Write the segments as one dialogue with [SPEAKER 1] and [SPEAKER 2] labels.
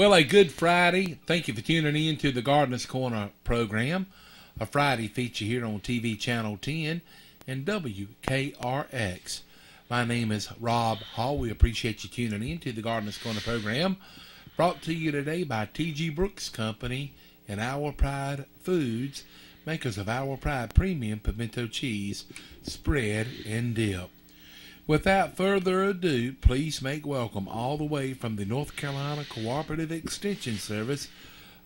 [SPEAKER 1] Well, a good Friday. Thank you for tuning in to the Gardener's Corner program, a Friday feature here on TV Channel 10 and WKRX. My name is Rob Hall. We appreciate you tuning in to the Gardener's Corner program, brought to you today by T.G. Brooks Company and Our Pride Foods, makers of Our Pride Premium Pimento Cheese, Spread and Dip. Without further ado, please make welcome all the way from the North Carolina Cooperative Extension Service,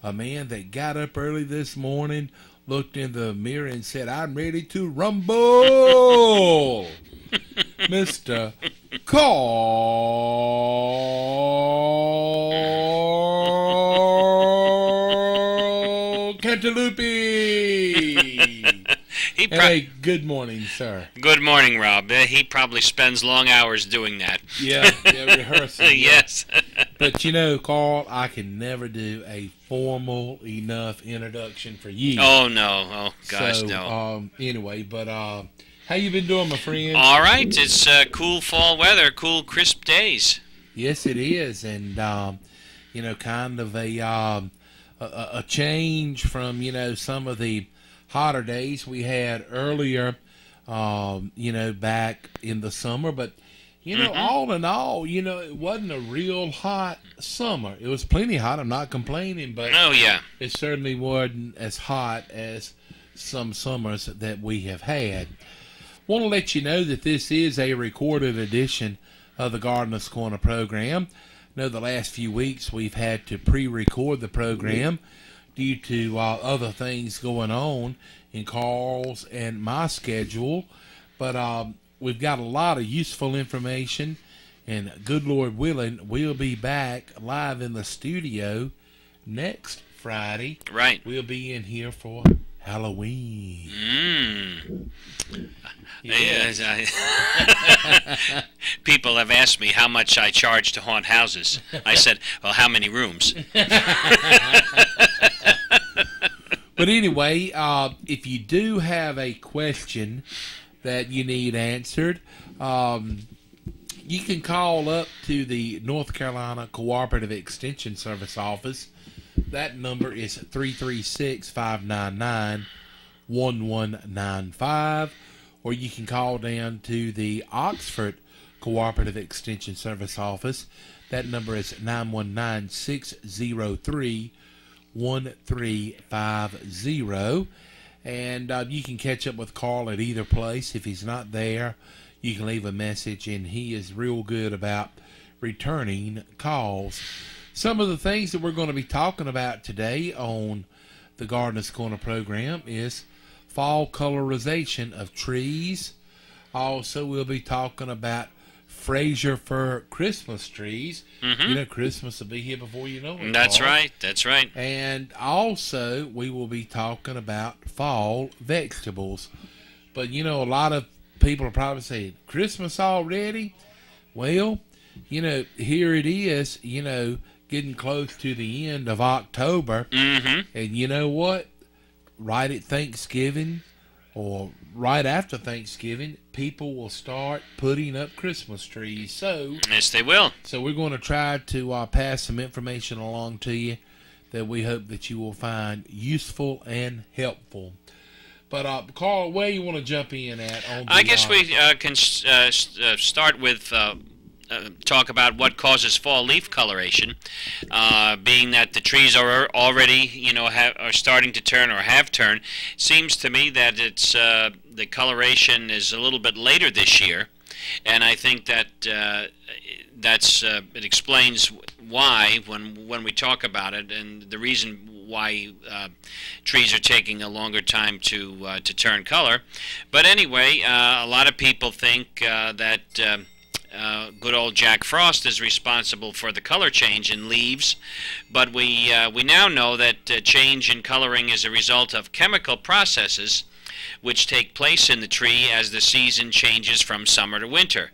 [SPEAKER 1] a man that got up early this morning, looked in the mirror and said, "I'm ready to rumble." Mr. Carl Cantalupe. Hey, good morning, sir.
[SPEAKER 2] Good morning, Rob. He probably spends long hours doing that.
[SPEAKER 1] Yeah, rehearsing.
[SPEAKER 2] Yes.
[SPEAKER 1] But you know, Carl, I can never do a formal enough introduction for you.
[SPEAKER 2] Oh, no. Oh, gosh,
[SPEAKER 1] so,
[SPEAKER 2] no.
[SPEAKER 1] Anyway, but how you been doing, my friend?
[SPEAKER 2] All right. It's cool fall weather, cool, crisp days.
[SPEAKER 1] Yes, it is. And, you know, kind of a change from, you know, some of the hotter days we had earlier, you know, back in the summer. But, you know, all in all, you know, it wasn't a real hot summer. It was plenty hot. I'm not complaining, but
[SPEAKER 2] oh, yeah,
[SPEAKER 1] it certainly wasn't as hot as some summers that we have had. Want to let you know that this is a recorded edition of the Gardener's Corner program. I know the last few weeks we've had to pre-record the program due to other things going on in Carl's and my schedule. But we've got a lot of useful information, and good Lord willing, we'll be back live in the studio next Friday.
[SPEAKER 2] Right.
[SPEAKER 1] We'll be in here for Halloween.
[SPEAKER 2] Yes. People have asked me how much I charge to haunt houses. I said, well, how many rooms?
[SPEAKER 1] But anyway, if you do have a question that you need answered, you can call up to the North Carolina Cooperative Extension Service office. That number is 336-599-1195. Or you can call down to the Oxford Cooperative Extension Service office. That number is 919-603-1350. And you can catch up with Carl at either place. If he's not there, you can leave a message, and he is real good about returning calls. Some of the things that we're going to be talking about today on the Gardener's Corner program is fall colorization of trees. Also, we'll be talking about Frazier for Christmas trees. You know, Christmas will be here before you know it.
[SPEAKER 2] That's right. That's right.
[SPEAKER 1] And also, we will be talking about fall vegetables. But, you know, a lot of people are probably saying, Christmas already? Well, you know, here it is, you know, getting close to the end of October. And you know what? Right at Thanksgiving or right after Thanksgiving, people will start putting up Christmas trees. So
[SPEAKER 2] yes, they will. So
[SPEAKER 1] we're going to try to pass some information along to you that we hope that you will find useful and helpful. But Carl, where you want to jump in at? On the,
[SPEAKER 2] I guess we can start with talk about what causes fall leaf coloration, being that the trees are already, you know, are starting to turn or have turned. Seems to me that it's the coloration is a little bit later this year, and I think that it explains why when we talk about it, and the reason why trees are taking a longer time to turn color. But anyway, a lot of people think that good old Jack Frost is responsible for the color change in leaves, but we now know that change in coloring is a result of chemical processes which take place in the tree as the season changes from summer to winter.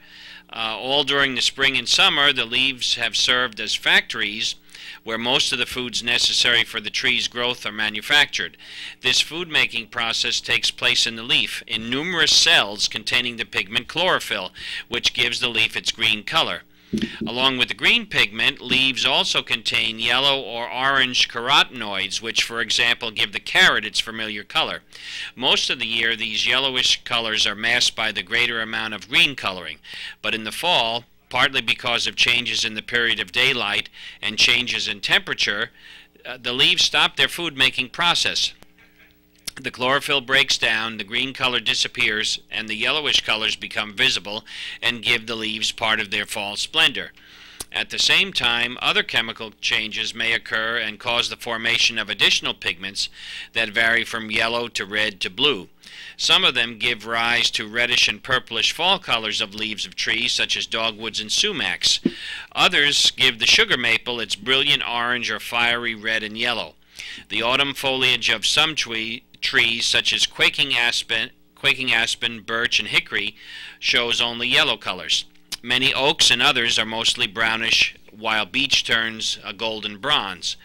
[SPEAKER 2] All during the spring and summer, the leaves have served as factories where most of the foods necessary for the tree's growth are manufactured. This food-making process takes place in the leaf, in numerous cells containing the pigment chlorophyll, which gives the leaf its green color. Along with the green pigment, leaves also contain yellow or orange carotenoids, which, for example, give the carrot its familiar color. Most of the year, these yellowish colors are masked by the greater amount of green coloring, but in the fall, partly because of changes in the period of daylight and changes in temperature, the leaves stop their food-making process. The chlorophyll breaks down, the green color disappears, and the yellowish colors become visible and give the leaves part of their fall splendor. At the same time, other chemical changes may occur and cause the formation of additional pigments that vary from yellow to red to blue. Some of them give rise to reddish and purplish fall colors of leaves of trees such as dogwoods and sumacs. Others give the sugar maple its brilliant orange or fiery red and yellow. The autumn foliage of some trees such as quaking aspen, birch, and hickory shows only yellow colors. Many oaks and others are mostly brownish, while beech turns a golden bronze.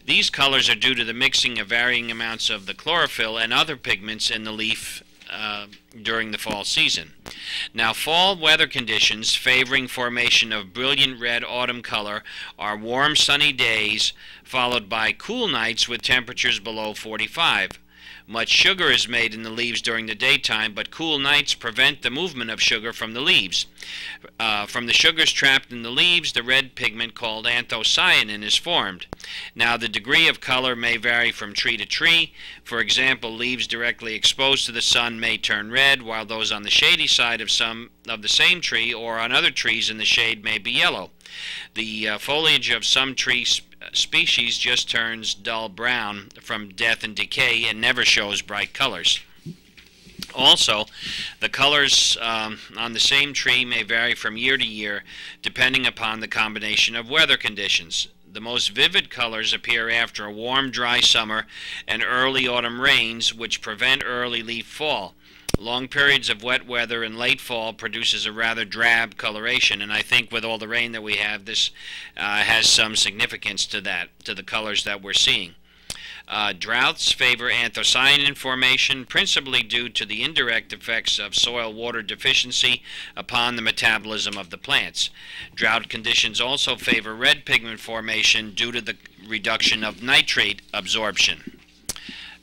[SPEAKER 2] These colors are due to the mixing of varying amounts of the chlorophyll and other pigments in the leaf during the fall season. Now, fall weather conditions favoring formation of brilliant red autumn color are warm sunny days followed by cool nights with temperatures below 45. Much sugar is made in the leaves during the daytime, but cool nights prevent the movement of sugar from the leaves. From the sugars trapped in the leaves, the red pigment called anthocyanin is formed. Now, the degree of color may vary from tree to tree. For example, leaves directly exposed to the sun may turn red, while those on the shady side of the same tree or on other trees in the shade may be yellow. The foliage of some trees species just turns dull brown from death and decay and never shows bright colors. Also, the colors on the same tree may vary from year to year depending upon the combination of weather conditions. The most vivid colors appear after a warm, dry summer and early autumn rains, which prevent early leaf fall. Long periods of wet weather in late fall produces a rather drab coloration, and I think with all the rain that we have, this has some significance to the colors that we're seeing. Droughts favor anthocyanin formation, principally due to the indirect effects of soil water deficiency upon the metabolism of the plants. Drought conditions also favor red pigment formation due to the reduction of nitrate absorption.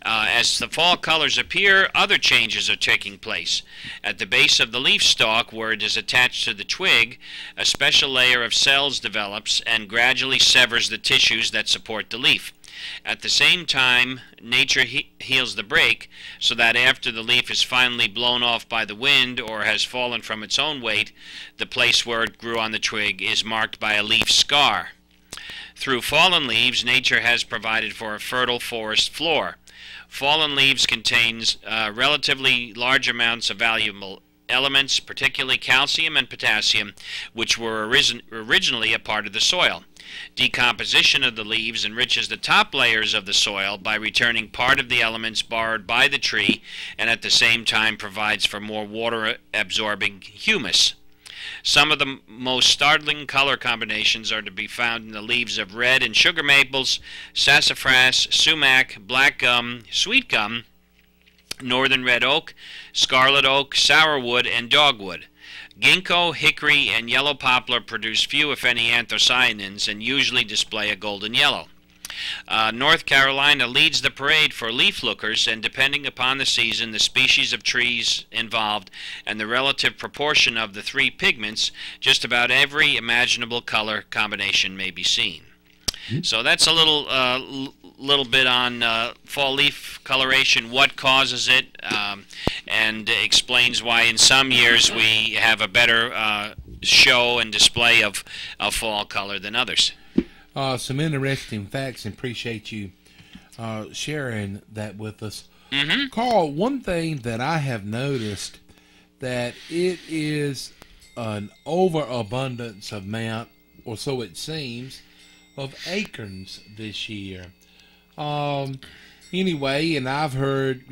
[SPEAKER 2] As the fall colors appear, other changes are taking place. At the base of the leaf stalk, where it is attached to the twig, a special layer of cells develops and gradually severs the tissues that support the leaf. At the same time, nature heals the break so that after the leaf is finally blown off by the wind or has fallen from its own weight, the place where it grew on the twig is marked by a leaf scar. Through fallen leaves, nature has provided for a fertile forest floor. Fallen leaves contains relatively large amounts of valuable elements, particularly calcium and potassium, which were originally a part of the soil. Decomposition of the leaves enriches the top layers of the soil by returning part of the elements borrowed by the tree, and at the same time provides for more water-absorbing humus. Some of the most startling color combinations are to be found in the leaves of red and sugar maples, sassafras, sumac, black gum, sweet gum, northern red oak, scarlet oak, sourwood, and dogwood. Ginkgo, hickory, and yellow poplar produce few, if any, anthocyanins and usually display a golden yellow. North Carolina leads the parade for leaf lookers, and depending upon the season, the species of trees involved, and the relative proportion of the three pigments, just about every imaginable color combination may be seen. So that's a little bit on fall leaf coloration, what causes it, and explains why in some years we have a better show and display of fall color than others.
[SPEAKER 1] Some interesting facts, and appreciate you sharing that with us. Carl, one thing that I have noticed, that it is an overabundance amount, or so it seems, of acorns this year. Anyway, and I've heard,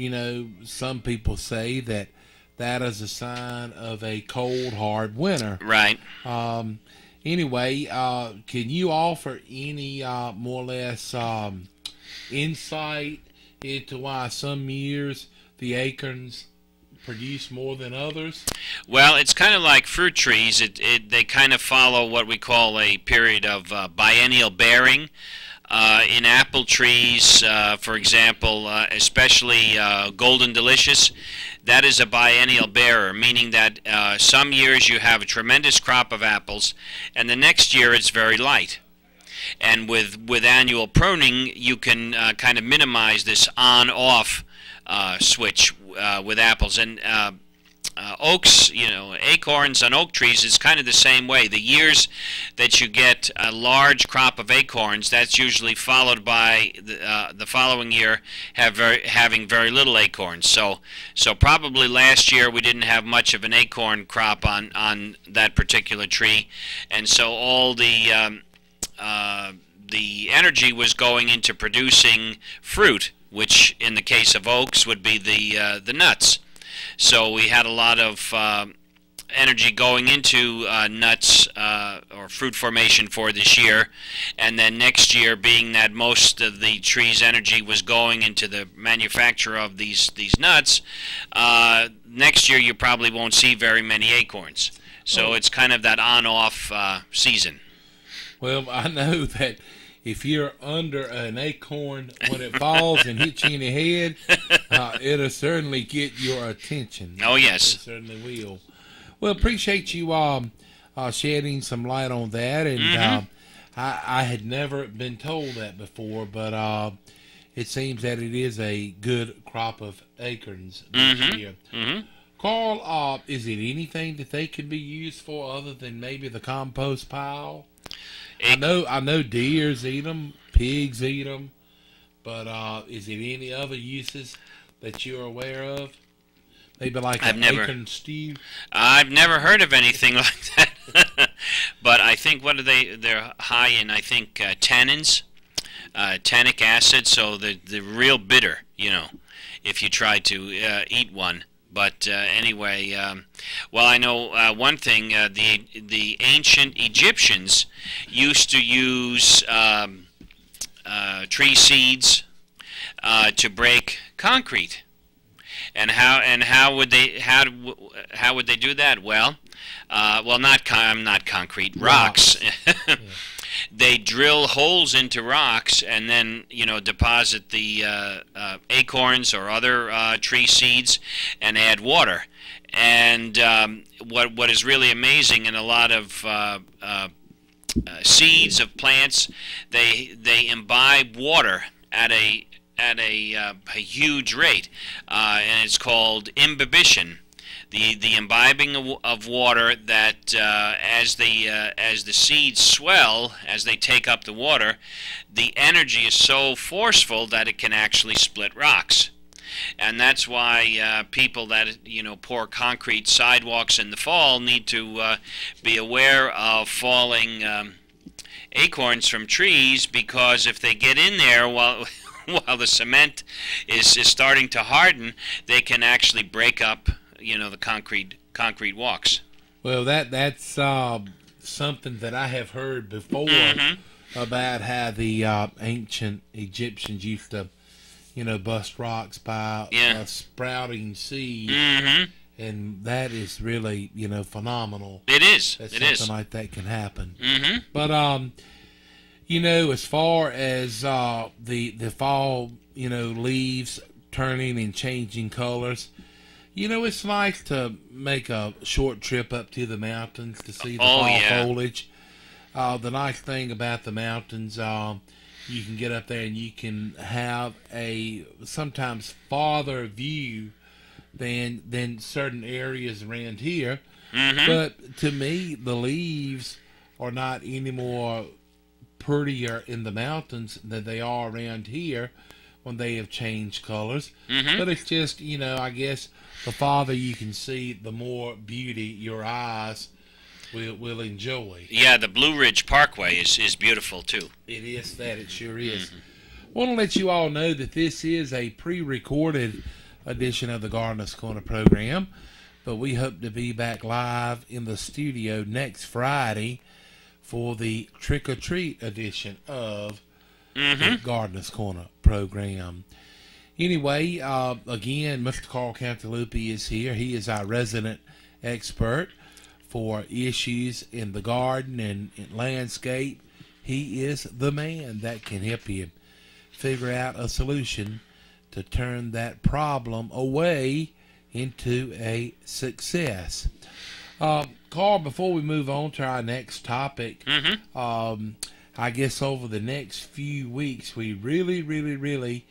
[SPEAKER 1] some people say that is a sign of a cold, hard winter.
[SPEAKER 2] Right.
[SPEAKER 1] Anyway, can you offer any more or less insight into why some years the acorns produce more than others?
[SPEAKER 2] Well, it's kind of like fruit trees. They kind of follow what we call a period of biennial bearing. In apple trees, for example, especially Golden Delicious, that is a biennial bearer, meaning that some years you have a tremendous crop of apples, and the next year it's very light. And with annual pruning, you can kind of minimize this on-off switch with apples. And oaks, acorns on oak trees is kind of the same way. The years that you get a large crop of acorns, that's usually followed by the following year having very little acorns. So probably last year we didn't have much of an acorn crop on that particular tree, and so all the energy was going into producing fruit, which in the case of oaks would be the nuts. So we had a lot of energy going into nuts or fruit formation for this year, and then next year, being that most of the tree's energy was going into the manufacture of these nuts, next year you probably won't see very many acorns. So it's kind of that on-off season.
[SPEAKER 1] Well, I know that if you're under an acorn when it falls and hits you in the head, it'll certainly get your attention.
[SPEAKER 2] Oh, yes.
[SPEAKER 1] It certainly will. Well, appreciate you shedding some light on that. And I had never been told that before, but it seems that it is a good crop of acorns this year. Carl, is it anything that they can be used for other than maybe the compost pile? I know deers eat them, pigs eat them, but is it any other uses that you're aware of? Maybe like an acorn stew?
[SPEAKER 2] I've never heard of anything like that. But I think they're high in, I think, tannins, tannic acid, so they're real bitter, if you try to eat one. But anyway, well, I know one thing. The ancient Egyptians used to use tree seeds to break concrete. And how would they do that? Well, not concrete, rocks. Yeah. They drill holes into rocks and then deposit the acorns or other tree seeds and add water. And what is really amazing in a lot of seeds of plants, they imbibe water at a huge rate, and it's called imbibition. The imbibing of water that as the seeds swell, as they take up the water, the energy is so forceful that it can actually split rocks. And that's why people that pour concrete sidewalks in the fall need to be aware of falling acorns from trees, because if they get in there while the cement is starting to harden, they can actually break up the concrete walks.
[SPEAKER 1] Well, that's something that I have heard before about how the ancient Egyptians used to bust rocks by sprouting seed, and that is really phenomenal.
[SPEAKER 2] It is.
[SPEAKER 1] That something like that can happen. But as far as the fall leaves turning and changing colors, it's nice to make a short trip up to the mountains to see the fall foliage. The nice thing about the mountains, you can get up there and you can have a sometimes farther view than certain areas around here. But to me, the leaves are not any more prettier in the mountains than they are around here when they have changed colors. But it's just, I guess the farther you can see, the more beauty your eyes will enjoy.
[SPEAKER 2] Yeah, the Blue Ridge Parkway is beautiful too.
[SPEAKER 1] It is that. It sure is. I want to let you all know that this is a pre-recorded edition of the Gardener's Corner program, but we hope to be back live in the studio next Friday for the trick-or-treat edition of the Gardener's Corner program. Anyway, again, Mr. Carl Cantalupi is here. He is our resident expert for issues in the garden and in landscape. He is the man that can help you figure out a solution to turn that problem away into a success. Carl, before we move on to our next topic, I guess over the next few weeks we really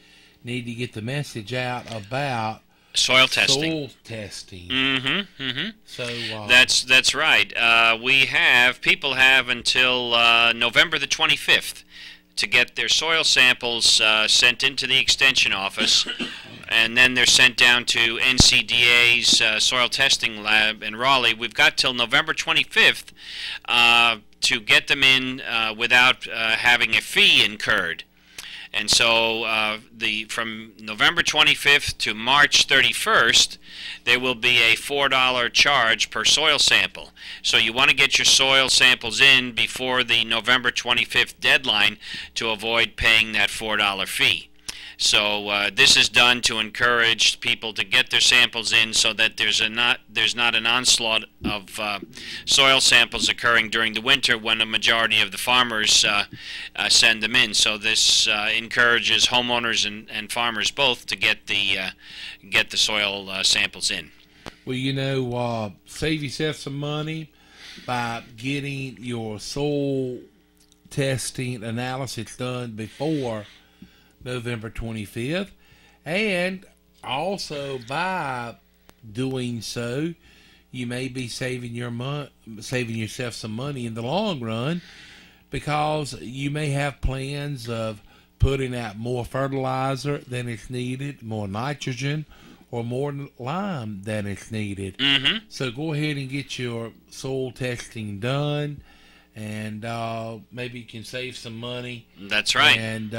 [SPEAKER 1] need to get the message out about
[SPEAKER 2] soil testing.
[SPEAKER 1] So
[SPEAKER 2] that's right. People have until November the 25th to get their soil samples sent into the extension office, and then they're sent down to NCDA's soil testing lab in Raleigh. We've got till November 25th to get them in without having a fee incurred. And so from November 25th to March 31st, there will be a $4 charge per soil sample. So you want to get your soil samples in before the November 25th deadline to avoid paying that $4 fee. So this is done to encourage people to get their samples in, so that there's not an onslaught of soil samples occurring during the winter when a majority of the farmers send them in. So this encourages homeowners and farmers both to get the soil samples in.
[SPEAKER 1] Well, save yourself some money by getting your soil testing analysis done before November 25th, and also by doing so, you may be saving yourself some money in the long run, because you may have plans of putting out more fertilizer than is needed, more nitrogen, or more lime than is needed. So go ahead and get your soil testing done, and maybe you can save some money.
[SPEAKER 2] That's right.
[SPEAKER 1] And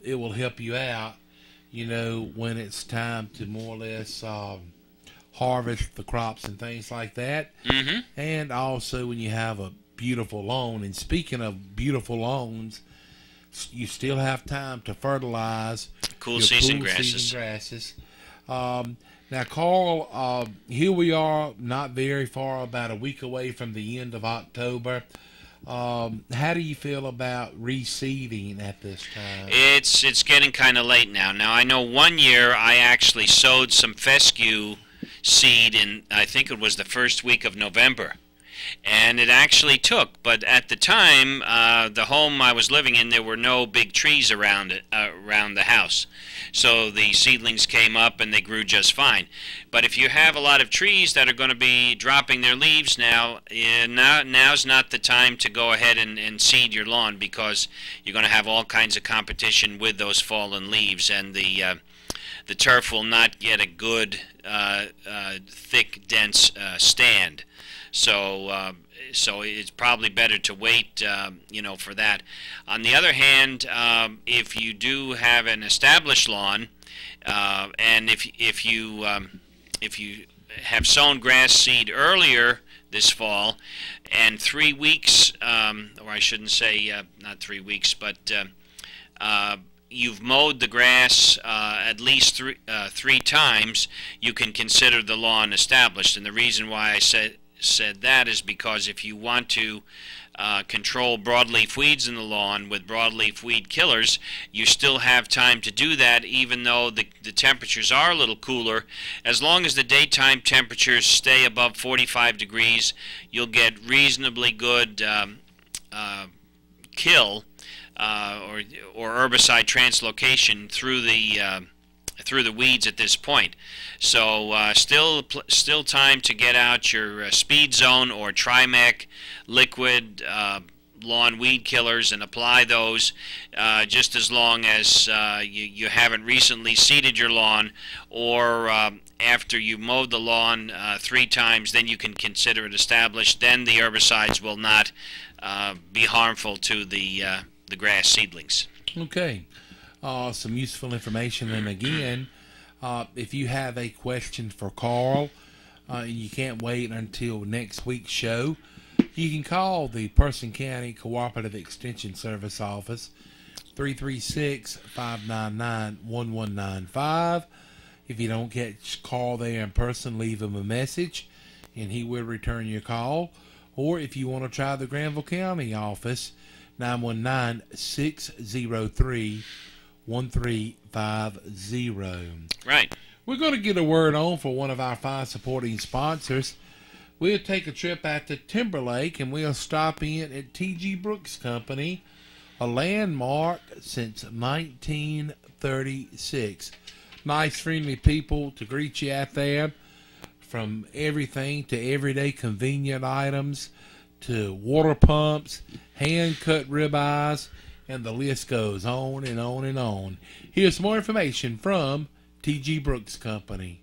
[SPEAKER 1] it will help you out, when it's time to more or less harvest the crops and things like that. And also when you have a beautiful lawn. And speaking of beautiful lawns, you still have time to fertilize
[SPEAKER 2] cool season grasses.
[SPEAKER 1] Now, Carl, here we are, not very far, about a week away from the end of October. How do you feel about reseeding at this time?
[SPEAKER 2] It's getting kind of late now. Now, I know one year I actually sowed some fescue seed in, I think it was the first week of November. And it actually took, but at the time, the home I was living in, there were no big trees around the house. So the seedlings came up and they grew just fine. But if you have a lot of trees that are going to be dropping their leaves now's not the time to go ahead and seed your lawn, because you're going to have all kinds of competition with those fallen leaves, and the turf will not get a good, thick, dense stand. So it's probably better to wait, for that. On the other hand, if you do have an established lawn, and if you have sown grass seed earlier this fall, and 3 weeks, or I shouldn't say not 3 weeks, but you've mowed the grass at least three times, you can consider the lawn established. And the reason why I said that is because if you want to control broadleaf weeds in the lawn with broadleaf weed killers, you still have time to do that, even though the temperatures are a little cooler. As long as the daytime temperatures stay above 45 degrees, you'll get reasonably good kill or herbicide translocation through the weeds at this point. So still time to get out your Speed Zone or Trimec liquid lawn weed killers and apply those, just as long as you haven't recently seeded your lawn, or after you mowed the lawn 3 times, then you can consider it established. Then the herbicides will not be harmful to the grass seedlings.
[SPEAKER 1] Okay. Some useful information. And again, if you have a question for Carl and you can't wait until next week's show, you can call the Person County Cooperative Extension Service office, 336-599-1195. If you don't catch call there in person, leave him a message and he will return your call. Or if you want to try the Granville County office, 919-603-1350.
[SPEAKER 2] Right.
[SPEAKER 1] We're going to get a word on for one of our fine supporting sponsors. We'll take a trip out to Timberlake and we'll stop in at T.G. Brooks Company, a landmark since 1936. Nice, friendly people to greet you out there, from everything to everyday convenient items to water pumps, hand-cut ribeyes, and the list goes on and on and on. Here's more information from T.G. Brooks Company.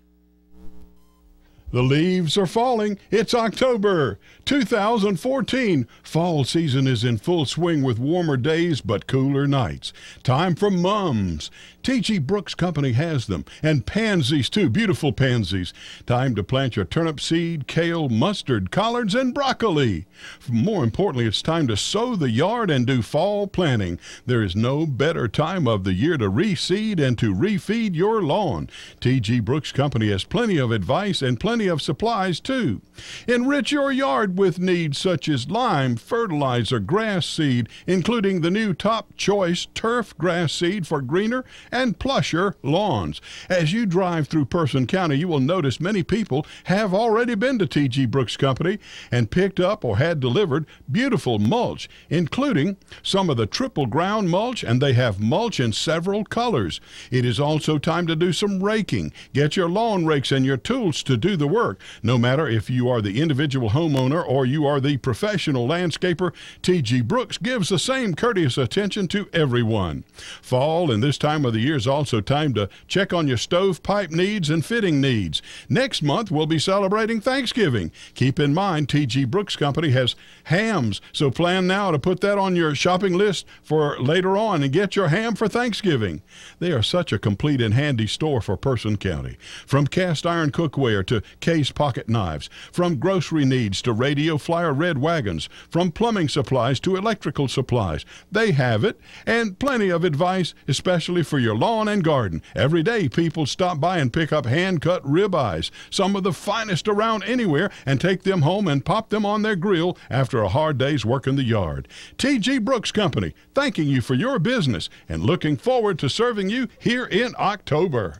[SPEAKER 3] The leaves are falling. It's October 2014. Fall season is in full swing with warmer days but cooler nights. Time for mums. T.G. Brooks Company has them. And pansies too, beautiful pansies. Time to plant your turnip seed, kale, mustard, collards, and broccoli. More importantly, it's time to sow the yard and do fall planting. There is no better time of the year to reseed and to refeed your lawn. T.G. Brooks Company has plenty of advice and plenty of supplies too. Enrich your yard with needs such as lime, fertilizer, grass seed, including the new top choice turf grass seed for greener and plusher lawns. As you drive through Person County, you will notice many people have already been to T.G. Brooks Company and picked up or had delivered beautiful mulch, including some of the triple ground mulch, and they have mulch in several colors. It is also time to do some raking. Get your lawn rakes and your tools to do the work. No matter if you are the individual homeowner or you are the professional landscaper, T.G. Brooks gives the same courteous attention to everyone. Fall and this time of the year is also time to check on your stovepipe needs and fitting needs. Next month, we'll be celebrating Thanksgiving. Keep in mind, T.G. Brooks Company has hams, so plan now to put that on your shopping list for later on and get your ham for Thanksgiving. They are such a complete and handy store for Person County. From cast iron cookware to case pocket knives, from grocery needs to radio flyer red wagons, from plumbing supplies to electrical supplies, they have it, and plenty of advice, especially for your lawn and garden. Every day people stop by and pick up hand-cut ribeyes, some of the finest around anywhere, and take them home and pop them on their grill after a hard day's work in the yard. T.G. Brooks Company, thanking you for your business and looking forward to serving you here in October.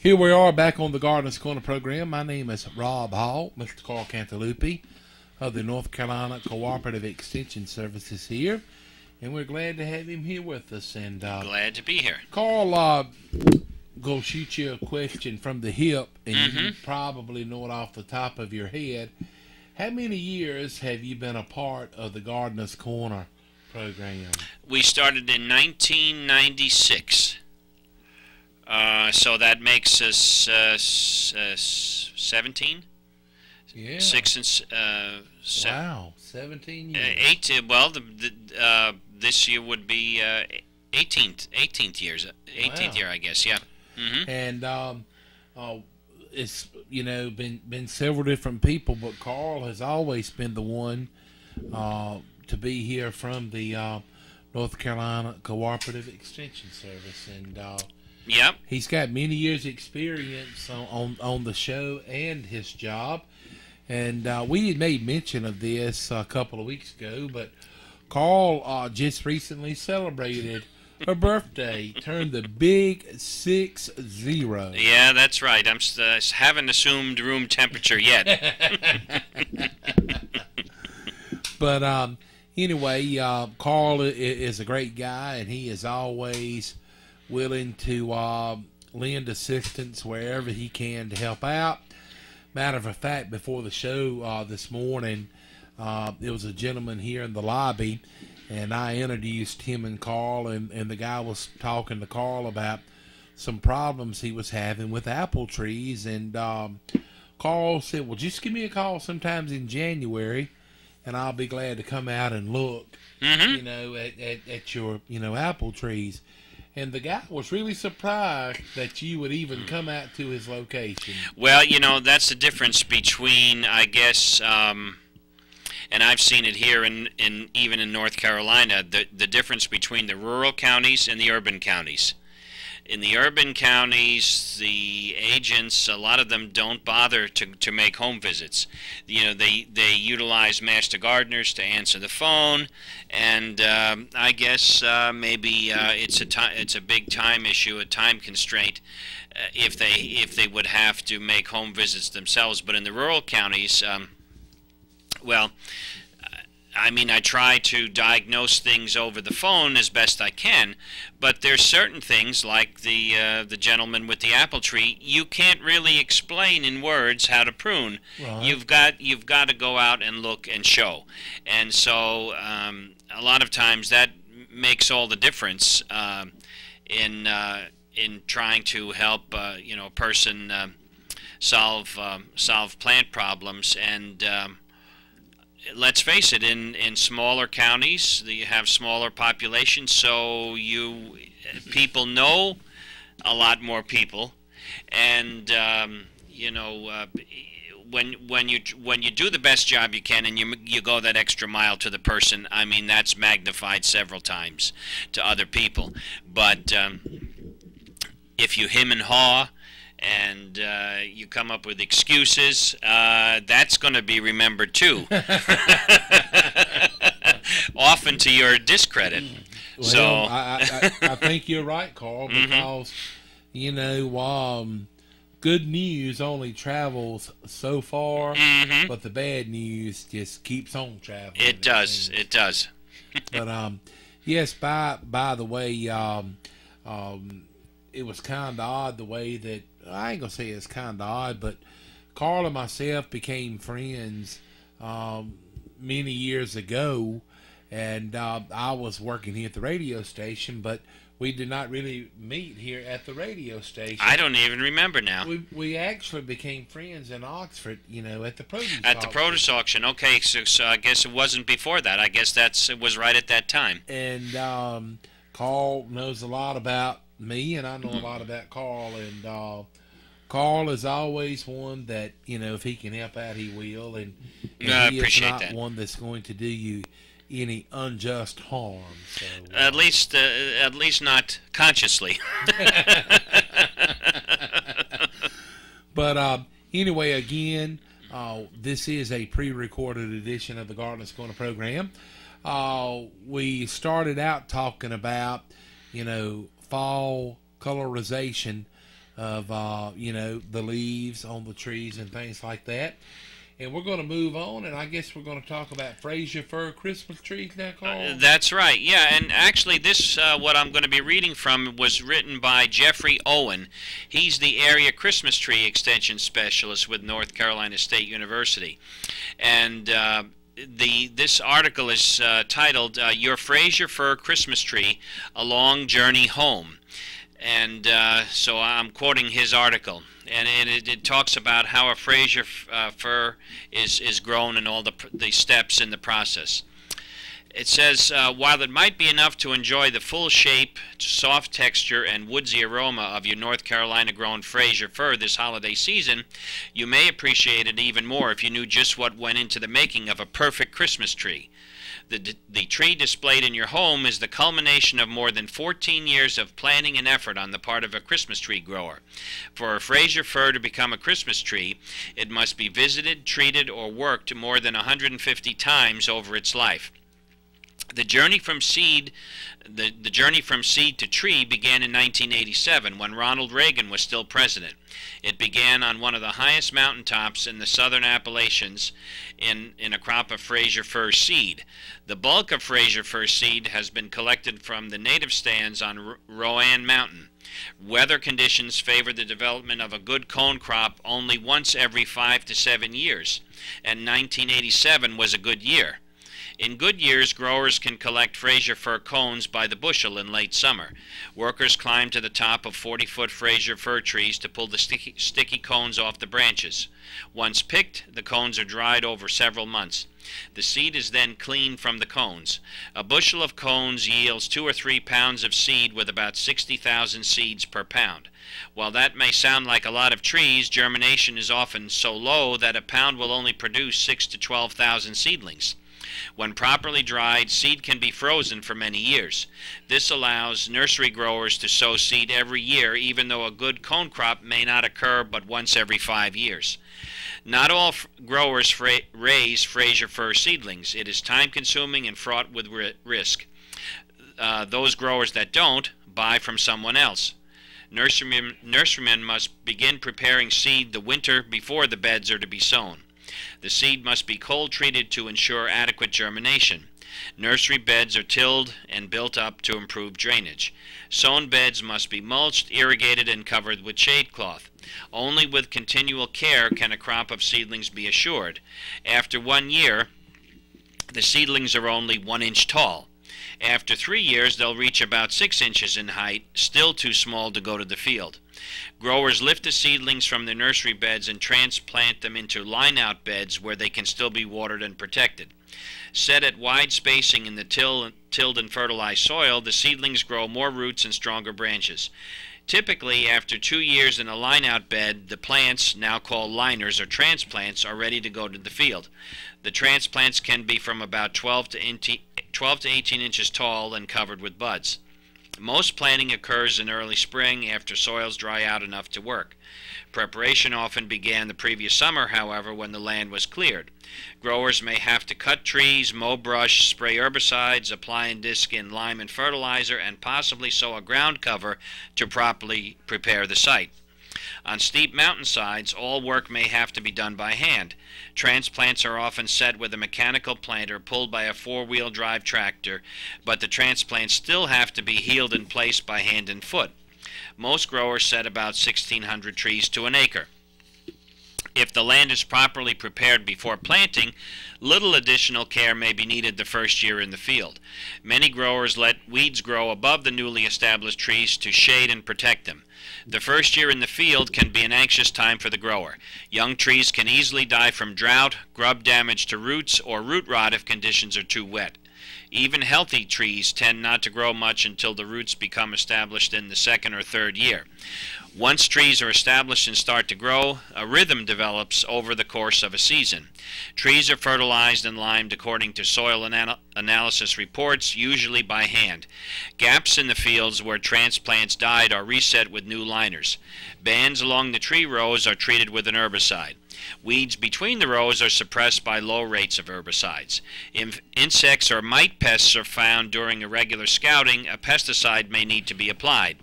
[SPEAKER 1] Here we are back on the Gardener's Corner program. My name is Rob Hall, Mr. Carl Cantalupi of the North Carolina Cooperative Extension Services here, and we're glad to have him here with us. And
[SPEAKER 2] glad to be here.
[SPEAKER 1] Carl, go shoot you a question from the hip, and you probably know it off the top of your head. How many years have you been a part of the Gardener's Corner program?
[SPEAKER 2] We started in 1996. So that makes us 17.
[SPEAKER 1] Yeah.
[SPEAKER 2] 6 and 7.
[SPEAKER 1] Wow, 17 years.
[SPEAKER 2] 8. Well, this year would be 18th years. 18th year, I guess. Yeah.
[SPEAKER 1] And it's been several different people, but Carl has always been the one to be here from the North Carolina Cooperative Extension Service, and
[SPEAKER 2] yep.
[SPEAKER 1] He's got many years' experience on the show and his job. And we had made mention of this a couple of weeks ago, but Carl just recently celebrated her birthday, turned the big 60.
[SPEAKER 2] Yeah, that's right. I'm haven't assumed room temperature yet.
[SPEAKER 1] But anyway, Carl is a great guy, and he is always willing to lend assistance wherever he can to help out. Matter of fact, before the show this morning, there was a gentleman here in the lobby, and I introduced him and Carl, and the guy was talking to Carl about some problems he was having with apple trees, and Carl said, well, just give me a call sometimes in January, and I'll be glad to come out and look, at your, apple trees. And the guy was really surprised that you would even come out to his location.
[SPEAKER 2] Well, that's the difference between, I guess, and I've seen it here in even in North Carolina, the difference between the rural counties and the urban counties. In the urban counties, the agents, a lot of them don't bother to make home visits. You know, they utilize master gardeners to answer the phone, and I guess maybe it's a big time issue, a time constraint, if they would have to make home visits themselves. But in the rural counties, well, I mean, I try to diagnose things over the phone as best I can, but there's certain things, like the gentleman with the apple tree, you can't really explain in words how to prune.
[SPEAKER 1] Right.
[SPEAKER 2] You've got to go out and look and show, and so a lot of times that makes all the difference in trying to help you know, a person solve plant problems. And let's face it, in smaller counties, you have smaller populations, so people know a lot more people, and you know, when you do the best job you can, and you go that extra mile to the person, I mean, that's magnified several times to other people. But if you hem and haw, and you come up with excuses, that's going to be remembered too. Often to your discredit.
[SPEAKER 1] Well,
[SPEAKER 2] So
[SPEAKER 1] I think you're right, Carl, because you know, good news only travels so far, but the bad news just keeps on traveling.
[SPEAKER 2] it does. It does.
[SPEAKER 1] But yes, by the way, it was kind of odd the way that, I ain't gonna say it's kind of odd, but Carl and myself became friends many years ago, and I was working here at the radio station, but we did not really meet here at the radio station.
[SPEAKER 2] I don't even remember now.
[SPEAKER 1] We actually became friends in Oxford, you know, at the produce
[SPEAKER 2] At the produce auction. Okay, so I guess it wasn't before that. I guess it was right at that time.
[SPEAKER 1] And Carl knows a lot about me, and I know a lot about Carl, and Carl is always one that, you know, if he can help out, he will, and
[SPEAKER 2] I
[SPEAKER 1] he
[SPEAKER 2] appreciate
[SPEAKER 1] is not
[SPEAKER 2] that.
[SPEAKER 1] one that's going to do you any unjust harm. So,
[SPEAKER 2] At least not consciously.
[SPEAKER 1] but anyway, again, this is a pre-recorded edition of the Gardener's Corner program. We started out talking about, you know, fall colorization of you know, the leaves on the trees and things like that, and we're going to move on, and I guess we're going to talk about Frazier fir Christmas trees now, Carl.
[SPEAKER 2] That's right, yeah. And actually this what I'm going to be reading from was written by Jeffrey Owen. He's the area Christmas tree extension specialist with North Carolina State University, and this article is titled "Your Frazier Fir Christmas Tree: A Long Journey Home," and so I'm quoting his article, and it talks about how a Frazier fir is grown and all the steps in the process. It says, while it might be enough to enjoy the full shape, soft texture, and woodsy aroma of your North Carolina-grown Frazier fir this holiday season, you may appreciate it even more if you knew just what went into the making of a perfect Christmas tree. The tree displayed in your home is the culmination of more than 14 years of planning and effort on the part of a Christmas tree grower. For a Frazier fir to become a Christmas tree, it must be visited, treated, or worked more than 150 times over its life. The journey from seed to tree began in 1987 when Ronald Reagan was still president. It began on one of the highest mountaintops in the southern Appalachians in a crop of Frazier fir seed. The bulk of Frazier fir seed has been collected from the native stands on Rowan Mountain. Weather conditions favor the development of a good cone crop only once every 5 to 7 years, and 1987 was a good year. In good years, growers can collect Frazier fir cones by the bushel in late summer. Workers climb to the top of 40-foot Frazier fir trees to pull the sticky cones off the branches. Once picked, the cones are dried over several months. The seed is then cleaned from the cones. A bushel of cones yields 2 or 3 pounds of seed with about 60,000 seeds per pound. While that may sound like a lot of trees, germination is often so low that a pound will only produce 6,000 to 12,000 seedlings. When properly dried, seed can be frozen for many years. This allows nursery growers to sow seed every year, even though a good cone crop may not occur but once every 5 years. Not all growers raise Frazier fir seedlings. It is time-consuming and fraught with risk. Those growers that don't buy from someone else. Nurserymen must begin preparing seed the winter before the beds are to be sown. The seed must be cold-treated to ensure adequate germination. Nursery beds are tilled and built up to improve drainage. Sown beds must be mulched, irrigated, and covered with shade cloth. Only with continual care can a crop of seedlings be assured. After 1 year, the seedlings are only 1 inch tall. After 3 years, they'll reach about 6 inches in height, still too small to go to the field. Growers lift the seedlings from their nursery beds and transplant them into line-out beds where they can still be watered and protected. Set at wide spacing in the tilled and fertilized soil, the seedlings grow more roots and stronger branches. Typically, after 2 years in a line-out bed, the plants, now called liners or transplants, are ready to go to the field. The transplants can be from about 12 to 18 inches tall and covered with buds. Most planting occurs in early spring after soils dry out enough to work. Preparation often began the previous summer, however, when the land was cleared. Growers may have to cut trees, mow brush, spray herbicides, apply and disc in lime and fertilizer, and possibly sow a ground cover to properly prepare the site. On steep mountainsides, all work may have to be done by hand. Transplants are often set with a mechanical planter pulled by a 4-wheel drive tractor, but the transplants still have to be healed in place by hand and foot. Most growers set about 1,600 trees to an acre. If the land is properly prepared before planting, little additional care may be needed the first year in the field. Many growers let weeds grow above the newly established trees to shade and protect them. The first year in the field can be an anxious time for the grower. Young trees can easily die from drought, grub damage to roots, or root rot if conditions are too wet. Even healthy trees tend not to grow much until the roots become established in the second or third year. Once trees are established and start to grow, a rhythm develops over the course of a season. Trees are fertilized and limed according to soil analysis reports, usually by hand. Gaps in the fields where transplants died are reset with new liners. Bands along the tree rows are treated with an herbicide. Weeds between the rows are suppressed by low rates of herbicides. If insects or mite pests are found during irregular scouting, a pesticide may need to be applied.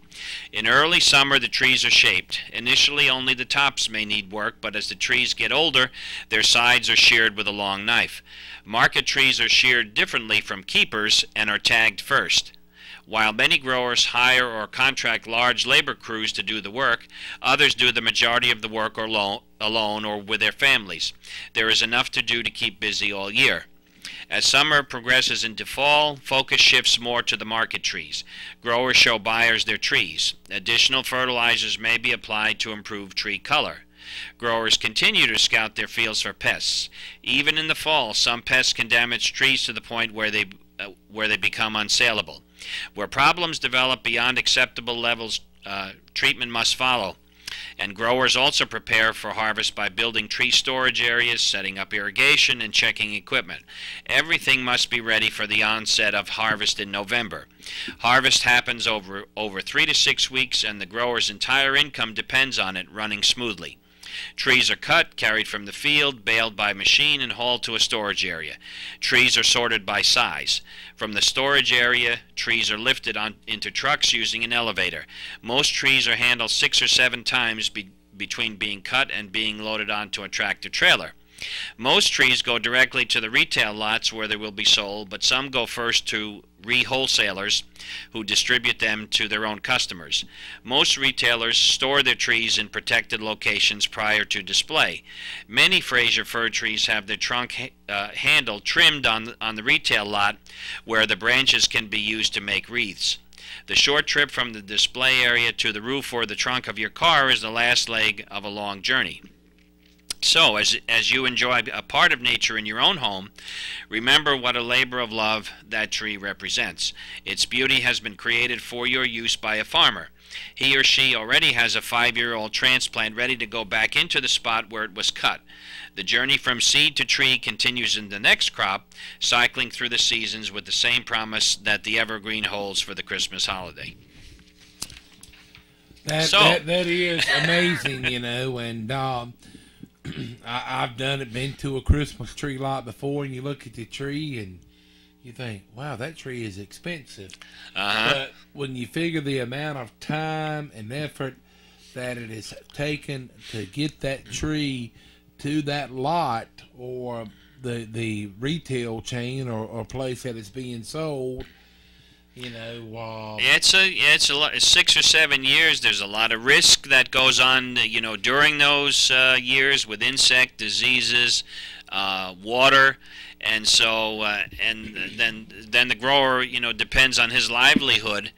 [SPEAKER 2] In early summer, the trees are shaped. Initially, only the tops may need work, but as the trees get older, their sides are sheared with a long knife. Market trees are sheared differently from keepers and are tagged first. While many growers hire or contract large labor crews to do the work, others do the majority of the work alone or with their families. There is enough to do to keep busy all year. As summer progresses into fall, focus shifts more to the market trees. Growers show buyers their trees. Additional fertilizers may be applied to improve tree color. Growers continue to scout their fields for pests. Even in the fall, some pests can damage trees to the point where they become unsaleable. Where problems develop beyond acceptable levels, treatment must follow. And growers also prepare for harvest by building tree storage areas, setting up irrigation, and checking equipment. Everything must be ready for the onset of harvest in November. Harvest happens over 3 to 6 weeks, and the grower's entire income depends on it running smoothly. Trees are cut, carried from the field, baled by machine, and hauled to a storage area. Trees are sorted by size. From the storage area, trees are lifted into trucks using an elevator. Most trees are handled 6 or 7 times between being cut and being loaded onto a tractor trailer. Most trees go directly to the retail lots where they will be sold, but some go first to wholesalers who distribute them to their own customers. Most retailers store their trees in protected locations prior to display. Many Frazier fir trees have their trunk handle trimmed on the retail lot where the branches can be used to make wreaths. The short trip from the display area to the roof or the trunk of your car is the last leg of a long journey. So, as you enjoy a part of nature in your own home, remember what a labor of love that tree represents. Its beauty has been created for your use by a farmer. He or she already has a 5-year-old transplant ready to go back into the spot where it was cut. The journey from seed to tree continues in the next crop, cycling through the seasons with the same promise that the evergreen holds for the Christmas holiday.
[SPEAKER 1] That is amazing, and I've done it, been to a Christmas tree lot before, and you look at the tree and you think, wow, that tree is expensive. But when you figure the amount of time and effort that it has taken to get that tree to that lot or the retail chain or place that it's being sold,
[SPEAKER 2] it's a lot. 6 or 7 years. There's a lot of risk that goes on, during those years with insect diseases, water, and so and then the grower, depends on his livelihood,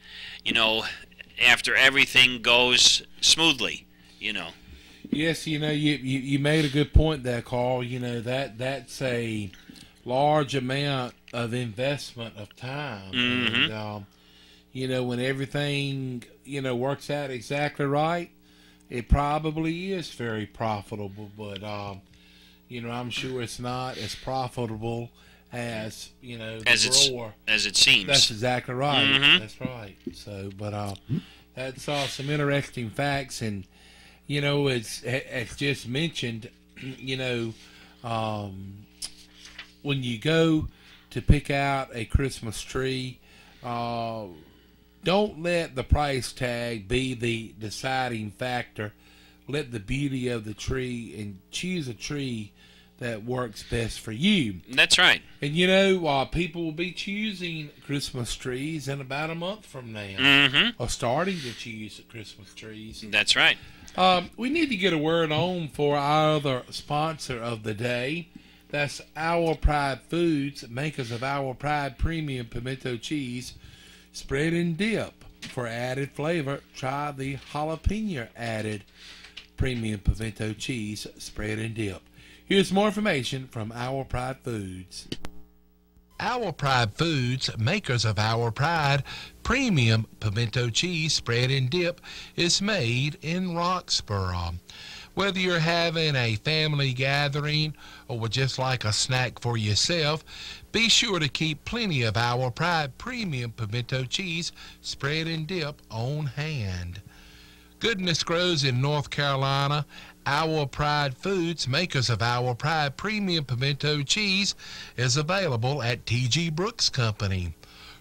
[SPEAKER 2] after everything goes smoothly,
[SPEAKER 1] Yes, you made a good point there, Carl. That's a large amount of investment of time. And, when everything, works out exactly right, it probably is very profitable. But, I'm sure it's not as profitable as, the grower.
[SPEAKER 2] As it seems.
[SPEAKER 1] That's exactly right. That's right. So, but that's some interesting facts. And, it's just mentioned, when you go to pick out a Christmas tree, don't let the price tag be the deciding factor. Let the beauty of the tree, and choose a tree that works best for you.
[SPEAKER 2] That's right.
[SPEAKER 1] And people will be choosing Christmas trees in about a month from now, or starting to choose Christmas trees.
[SPEAKER 2] That's right.
[SPEAKER 1] We need to get a word on for our other sponsor of the day. That's Our Pride Foods, makers of Our Pride Premium Pimento Cheese, spread and dip. For added flavor, try the jalapeno added Premium Pimento Cheese, spread and dip. Here's more information from Our Pride Foods. Our Pride Foods, makers of Our Pride Premium Pimento Cheese, spread and dip, is made in Roxborough. Whether you're having a family gathering or would just like a snack for yourself, be sure to keep plenty of Our Pride Premium Pimento Cheese spread and dip on hand. Goodness grows in North Carolina. Our Pride Foods, makers of Our Pride Premium Pimento Cheese, is available at T.G. Brooks Company,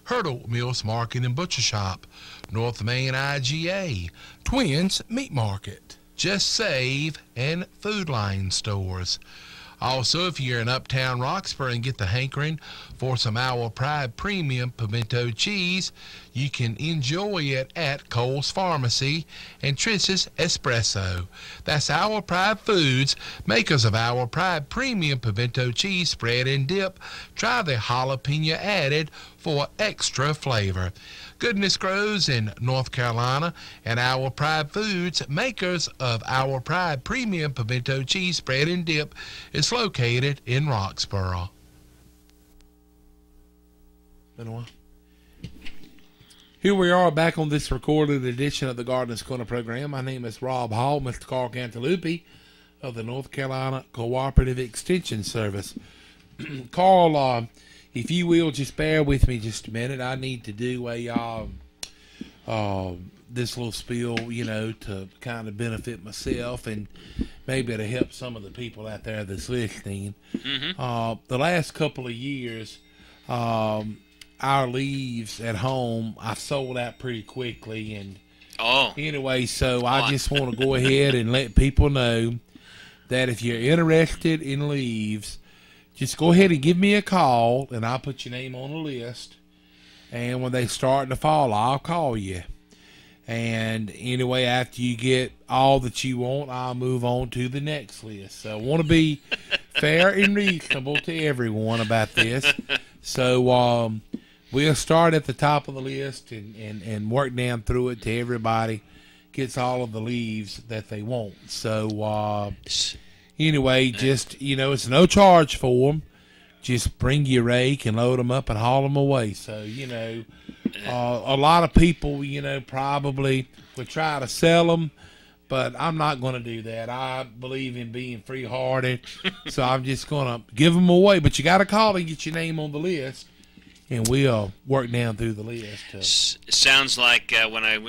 [SPEAKER 1] Hurdle Mills Market and Butcher Shop, North Main IGA, Twins Meat Market, Just Save, and Food Line stores. Also, if you're in Uptown Roxborough and get the hankering for some Our Pride Premium Pimento Cheese, you can enjoy it at Cole's Pharmacy and Triss's Espresso. That's Our Pride Foods, makers of Our Pride Premium Pimento Cheese spread and dip. Try the jalapeno added for extra flavor. Goodness grows in North Carolina, and Our Pride Foods, makers of Our Pride Premium Pimento Cheese spread and dip, is located in Roxborough. Here we are back on this recorded edition of the Gardener's Corner program. My name is Rob Hall, Mr. Carl Cantalupi of the North Carolina Cooperative Extension Service. Carl, if you will, just bear with me just a minute. I need to do this little spiel, to kind of benefit myself and maybe to help some of the people out there that's listening. The last couple of years, our leaves at home, I've sold out pretty quickly. And anyway, so I just want to go ahead and let people know that if you're interested in leaves, just go ahead and give me a call, and I'll put your name on the list. and when they start to fall, I'll call you. And anyway, after you get all that you want, I'll move on to the next list. So I want to be fair and reasonable to everyone about this. So we'll start at the top of the list and work down through it till everybody gets all of the leaves that they want. So anyway, just, it's no charge for them. Just bring your rake and load them up and haul them away. So, a lot of people, probably would try to sell them, but I'm not going to do that. I believe in being free-hearted, so I'm just going to give them away. But you got to call and get your name on the list, and we'll work down through the list.
[SPEAKER 2] Sounds like when I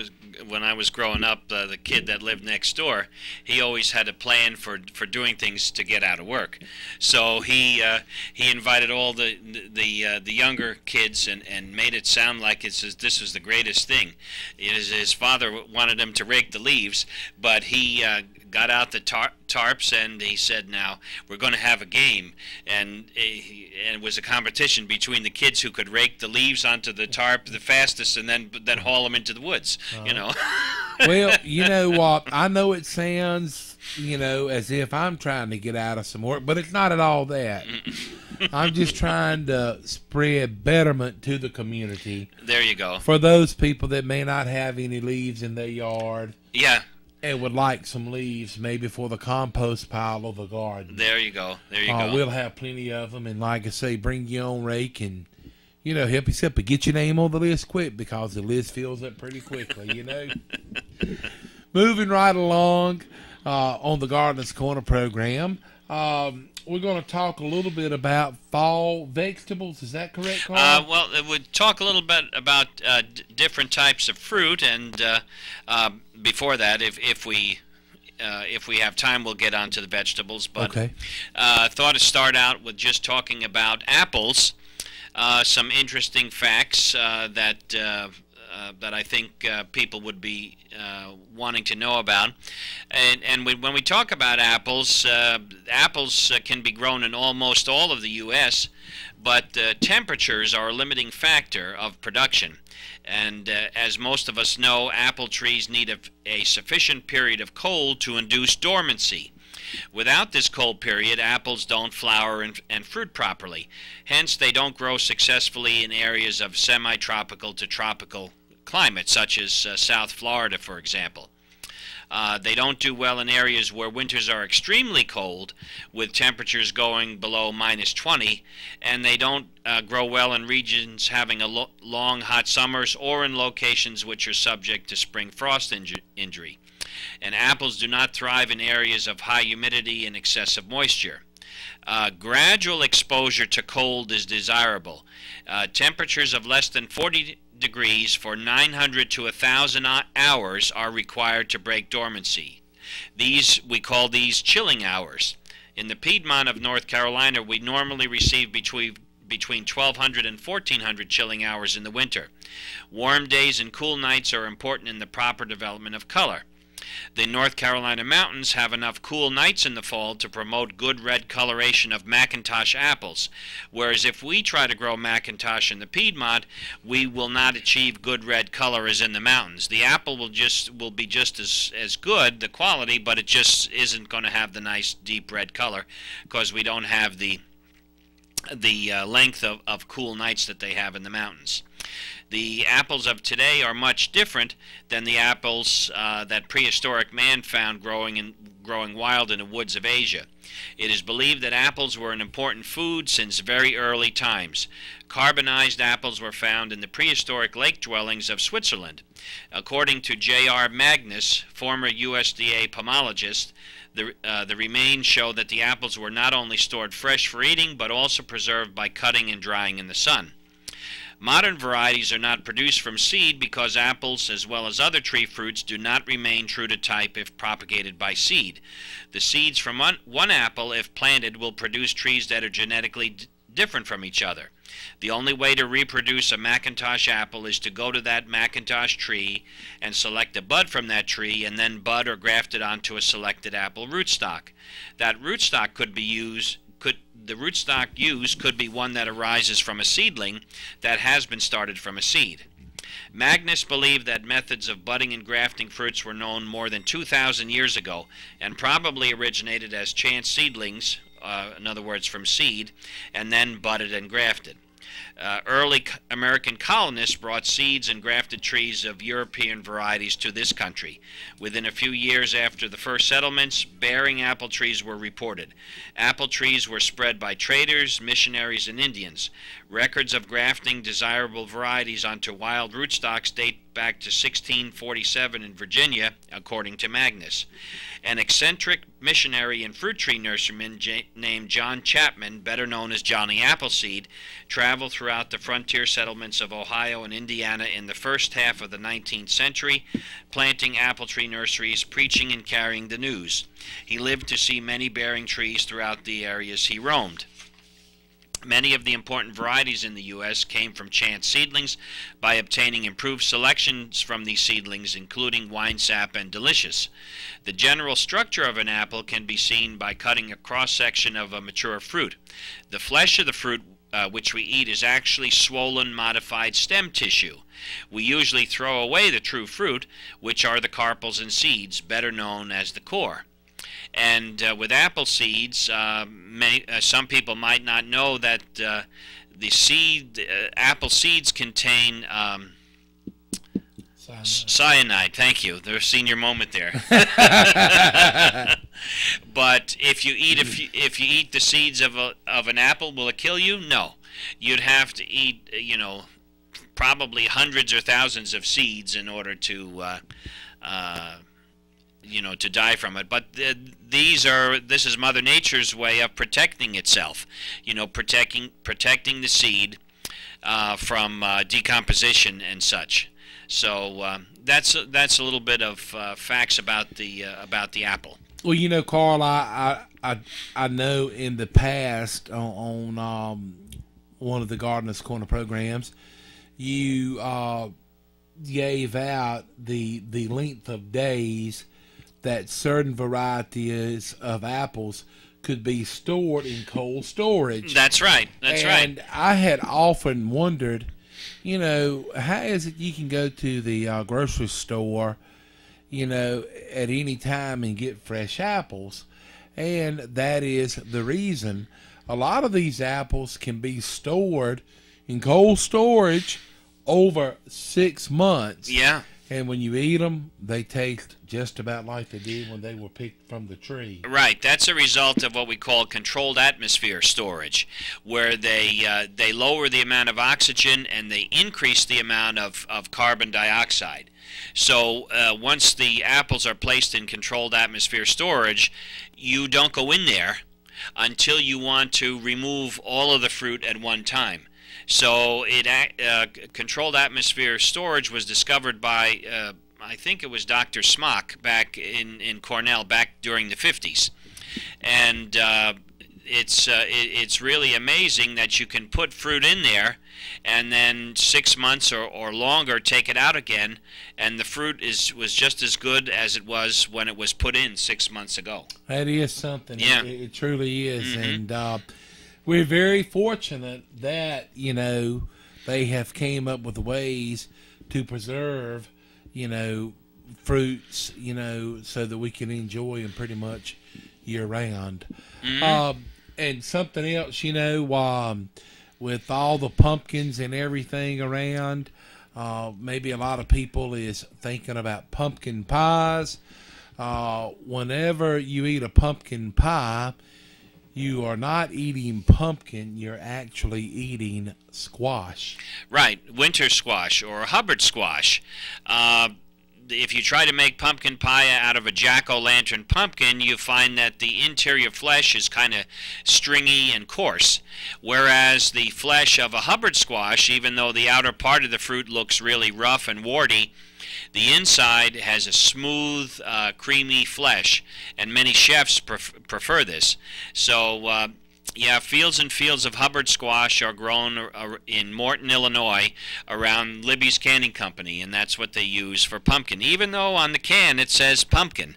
[SPEAKER 2] was growing up, the kid that lived next door, he always had a plan for doing things to get out of work. So he invited all the younger kids and made it sound like this was the greatest thing. His father wanted him to rake the leaves, but he got out the tarps and he said, "Now we're going to have a game," and it was a competition between the kids who could rake the leaves onto the tarp the fastest and then haul them into the woods.
[SPEAKER 1] Well, you know what? I know it sounds, as if I'm trying to get out of some work, but it's not at all that. I'm just trying to spread betterment to the community.
[SPEAKER 2] There you go.
[SPEAKER 1] For those people that may not have any leaves in their yard.
[SPEAKER 2] Yeah.
[SPEAKER 1] And would like some leaves, maybe for the compost pile of the garden.
[SPEAKER 2] There you go. There you go.
[SPEAKER 1] We'll have plenty of them, and like I say, bring your own rake and, help yourself, but get your name on the list quick because the list fills up pretty quickly, Moving right along on the Gardener's Corner program, we're going to talk a little bit about fall vegetables. Is that correct, Carl?
[SPEAKER 2] Well, we'll talk a little bit about different types of fruit, and before that, if we have time, we'll get onto the vegetables. But
[SPEAKER 1] okay.
[SPEAKER 2] Thought to start out with just talking about apples. Some interesting facts that I think people would be wanting to know about. And when we talk about apples, apples can be grown in almost all of the U.S., but temperatures are a limiting factor of production. And as most of us know, apple trees need a sufficient period of cold to induce dormancy. Without this cold period, apples don't flower and fruit properly. Hence, they don't grow successfully in areas of semi-tropical to tropical climate, such as South Florida, for example. They don't do well in areas where winters are extremely cold, with temperatures going below -20, and they don't grow well in regions having long, hot summers or in locations which are subject to spring frost injury. And apples do not thrive in areas of high humidity and excessive moisture. Gradual exposure to cold is desirable. Temperatures of less than 40 degrees for 900 to 1,000 hours are required to break dormancy. We call these chilling hours. In the Piedmont of North Carolina, we normally receive between 1,200 and 1,400 chilling hours in the winter. Warm days and cool nights are important in the proper development of color. The North Carolina mountains have enough cool nights in the fall to promote good red coloration of McIntosh apples, whereas if we try to grow McIntosh in the Piedmont, we will not achieve good red color as in the mountains. The apple will be just as good, the quality, but it just isn't going to have the nice deep red color because we don't have the length of cool nights that they have in the mountains. The apples of today are much different than the apples that prehistoric man found growing wild in the woods of Asia. It is believed that apples were an important food since very early times. Carbonized apples were found in the prehistoric lake dwellings of Switzerland. According to J.R. Magnus, former USDA pomologist, the remains show that the apples were not only stored fresh for eating, but also preserved by cutting and drying in the sun. Modern varieties are not produced from seed because apples, as well as other tree fruits, do not remain true to type if propagated by seed. The seeds from one apple, if planted, will produce trees that are genetically different from each other. The only way to reproduce a McIntosh apple is to go to that McIntosh tree and select a bud from that tree and then bud or graft it onto a selected apple rootstock. That rootstock could be used used could be one that arises from a seedling that has been started from a seed. Magnus believed that methods of budding and grafting fruits were known more than 2,000 years ago and probably originated as chance seedlings, in other words from seed, and then budded and grafted. Early American colonists brought seeds and grafted trees of European varieties to this country. Within a few years after the first settlements, bearing apple trees were reported. Apple trees were spread by traders, missionaries, and Indians. Records of grafting desirable varieties onto wild rootstocks date back to 1647 in Virginia, according to Magnus. An eccentric missionary and fruit tree nurseryman named John Chapman, better known as Johnny Appleseed, traveled throughout the frontier settlements of Ohio and Indiana in the first half of the 19th century, planting apple tree nurseries, preaching and carrying the news. He lived to see many bearing trees throughout the areas he roamed. Many of the important varieties in the U.S. came from chance seedlings by obtaining improved selections from these seedlings, including Winesap and Delicious. The general structure of an apple can be seen by cutting a cross-section of a mature fruit. The flesh of the fruit which we eat is actually swollen, modified stem tissue. We usually throw away the true fruit, which are the carpels and seeds, better known as the core. And with apple seeds, some people might not know that apple seeds contain cyanide. Thank you. There's a senior moment there. But if you eat the seeds of an apple, will it kill you? No. You'd have to eat, probably hundreds or thousands of seeds in order to to die from it. But this is Mother Nature's way of protecting itself, protecting the seed from decomposition and such. So that's a little bit of facts about the apple.
[SPEAKER 1] Well, Carl, I know in the past on one of the Gardener's Corner programs, you gave out the length of days that certain varieties of apples could be stored in cold storage.
[SPEAKER 2] That's right.
[SPEAKER 1] And I had often wondered, how is it you can go to the grocery store, at any time and get fresh apples? And that is the reason. A lot of these apples can be stored in cold storage over 6 months.
[SPEAKER 2] Yeah.
[SPEAKER 1] And when you eat them, they taste just about like they did when they were picked from the tree.
[SPEAKER 2] Right. That's a result of what we call controlled atmosphere storage, where they lower the amount of oxygen and they increase the amount of carbon dioxide. So once the apples are placed in controlled atmosphere storage, you don't go in there until you want to remove all of the fruit at one time. So controlled atmosphere storage was discovered by, I think it was Dr. Smock back in Cornell back during the 50s. And it's really amazing that you can put fruit in there and then 6 months or longer take it out again, and the fruit was just as good as it was when it was put in 6 months ago.
[SPEAKER 1] That is something.
[SPEAKER 2] Yeah.
[SPEAKER 1] It truly is.
[SPEAKER 2] Mm-hmm.
[SPEAKER 1] And we're very fortunate that, they have came up with ways to preserve, fruits, so that we can enjoy them pretty much year round.
[SPEAKER 2] Mm-hmm.
[SPEAKER 1] And something else, with all the pumpkins and everything around, maybe a lot of people is thinking about pumpkin pies. Whenever you eat a pumpkin pie, you are not eating pumpkin, you're actually eating squash.
[SPEAKER 2] Right, winter squash or Hubbard squash. If you try to make pumpkin pie out of a jack-o'-lantern pumpkin, you find that the interior flesh is kind of stringy and coarse, whereas the flesh of a Hubbard squash, even though the outer part of the fruit looks really rough and warty, the inside has a smooth, creamy flesh, and many chefs prefer this. So, yeah, fields and fields of Hubbard squash are grown in Morton, Illinois, around Libby's Canning Company, and that's what they use for pumpkin, even though on the can it says pumpkin.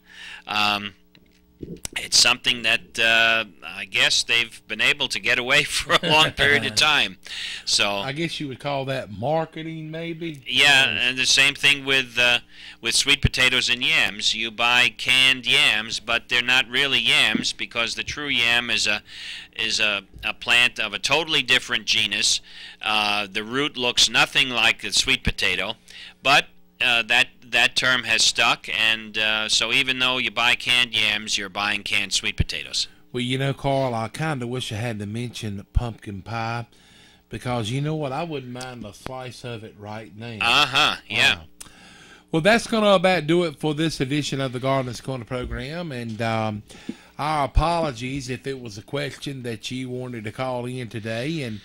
[SPEAKER 2] it's something that I guess they've been able to get away for a long period of time. So
[SPEAKER 1] I guess you would call that marketing, maybe.
[SPEAKER 2] yeah, and the same thing with sweet potatoes and yams. You buy canned yams, but they're not really yams because the true yam is a plant of a totally different genus. The root looks nothing like the sweet potato, but that term has stuck, and so even though you buy canned yams, you're buying canned sweet potatoes.
[SPEAKER 1] Well, you know, Carl, I kind of wish I had to mention pumpkin pie, because you know what? I wouldn't mind a slice of it right now.
[SPEAKER 2] Yeah.
[SPEAKER 1] Well, that's going to about do it for this edition of the Gardener's Corner program, and our apologies if it was a question that you wanted to call in today and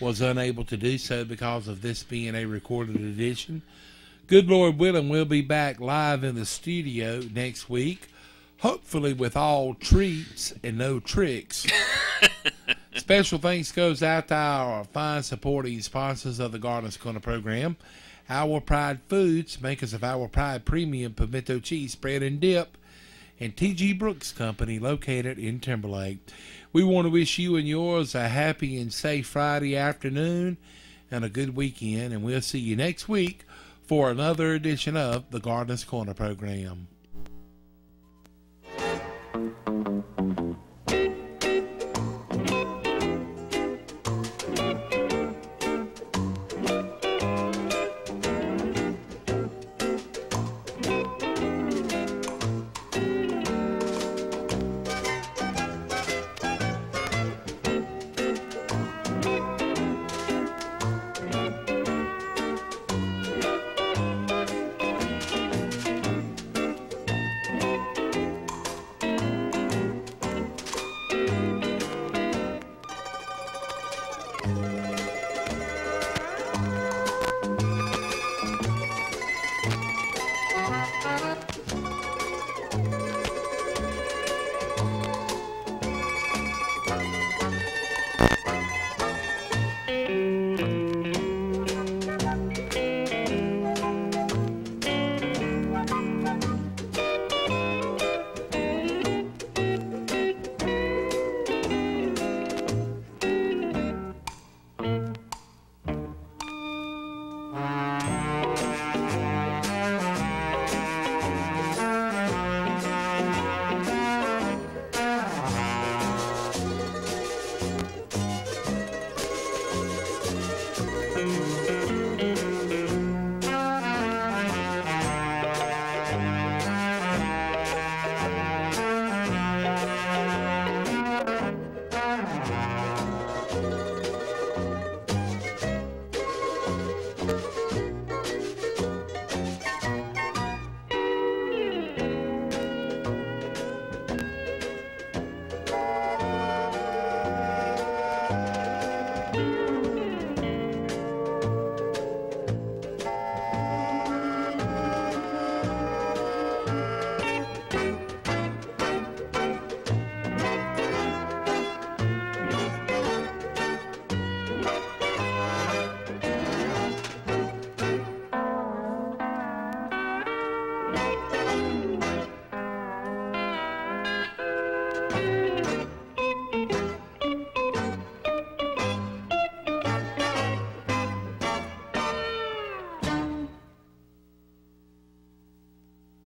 [SPEAKER 1] was unable to do so because of this being a recorded edition. Good Lord willing, we'll be back live in the studio next week, hopefully with all treats and no tricks. Special thanks goes out to our fine supporting sponsors of the Gardener's Corner program. Our Pride Foods, makers of Our Pride Premium Pimento Cheese Spread and Dip, and T.G. Brooks Company, located in Timberlake. We want to wish you and yours a happy and safe Friday afternoon and a good weekend, and we'll see you next week for another edition of the Gardener's Corner program.